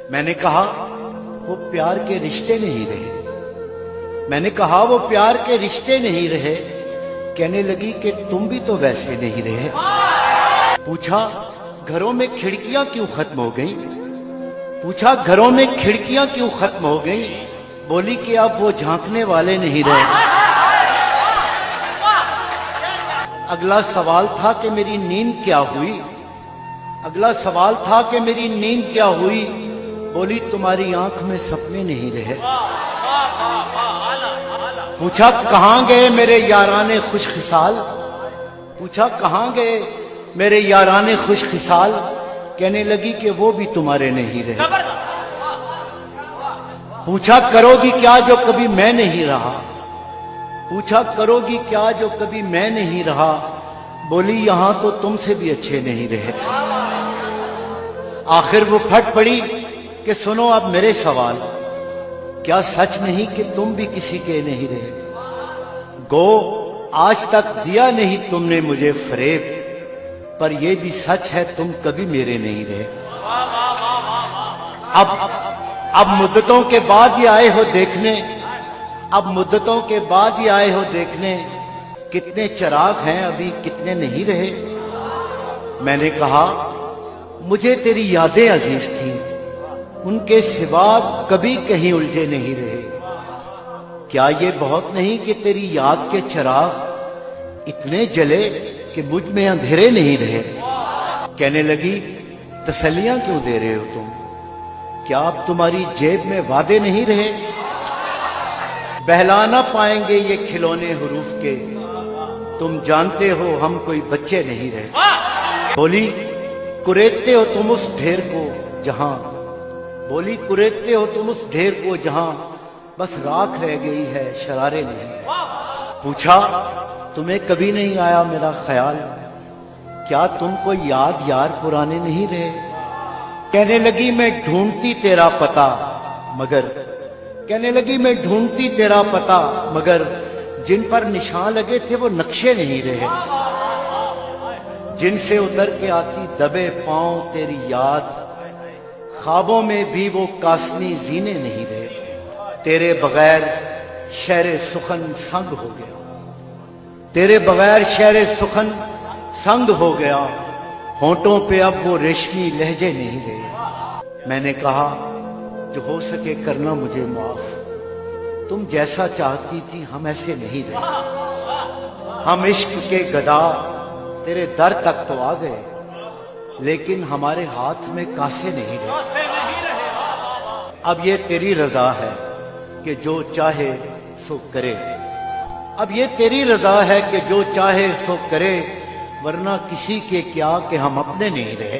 मैंने कहा वो प्यार के रिश्ते नहीं रहे। मैंने कहा वो प्यार के रिश्ते नहीं रहे। कहने लगी कि तुम भी तो वैसे नहीं रहे। पूछा घरों में खिड़कियां क्यों खत्म हो गई? पूछा घरों में खिड़कियां क्यों खत्म हो गई? बोली कि अब वो झांकने वाले नहीं रहे। अगला सवाल था कि मेरी नींद क्या हुई? अगला सवाल था कि मेरी नींद क्या हुई? बोली तुम्हारी आंख में सपने नहीं रहे। पूछा कहां गए मेरे याराने खुशखिसाल? पूछा कहां गए मेरे याराने खुशखिसाल? कहने लगी कि वो भी तुम्हारे नहीं रहे। पूछा करोगी क्या जो कभी मैं नहीं रहा? पूछा करोगी क्या जो कभी मैं नहीं रहा? बोली यहां तो तुमसे भी अच्छे नहीं रहे। आखिर वो फट पड़ी कि सुनो अब मेरे सवाल, क्या सच नहीं कि तुम भी किसी के नहीं रहे? गो आज तक दिया नहीं तुमने मुझे फरेब, पर यह भी सच है तुम कभी मेरे नहीं रहे। अब मुद्दतों के बाद ही आए हो देखने, अब मुद्दतों के बाद ही आए हो देखने, कितने चिराग हैं अभी कितने नहीं रहे। मैंने कहा मुझे तेरी यादें अजीज थी, उनके सिवा कभी कहीं उलझे नहीं रहे। क्या ये बहुत नहीं कि तेरी याद के चिराग इतने जले कि मुझ में अंधेरे नहीं रहे? कहने लगी तसल्लियां क्यों दे रहे हो तुम? क्या अब तुम्हारी जेब में वादे नहीं रहे? बहला ना पाएंगे ये खिलौने हुरूफ के, तुम जानते हो हम कोई बच्चे नहीं रहे। बोली कुरेदते हो तुम उस ढेर को जहां, बोली कुरेदते हो तुम उस ढेर को जहां बस राख रह गई है शरारे नहीं। पूछा तुम्हें कभी नहीं आया मेरा ख्याल? क्या तुमको याद यार पुराने नहीं रहे? कहने लगी मैं ढूंढती तेरा पता मगर, कहने लगी मैं ढूंढती तेरा पता मगर जिन पर निशान लगे थे वो नक्शे नहीं रहे। जिनसे उतर के आती दबे पांव तेरी याद, ख्वाबों में भी वो कासनी जीने नहीं रहे। तेरे बगैर शहर सुखन संग हो गया, तेरे बगैर शहर सुखन संग हो गया। होंठों पे अब वो रेशमी लहजे नहीं रहे। मैंने कहा जो हो सके करना मुझे माफ, तुम जैसा चाहती थी हम ऐसे नहीं रहे। हम इश्क के गदा तेरे दर तक तो आ गए, लेकिन हमारे हाथ में कासे नहीं रहे। अब ये तेरी रजा है कि जो चाहे सो करे, अब ये तेरी रजा है कि जो चाहे सो करे, वरना किसी के क्या कि हम अपने नहीं रहे।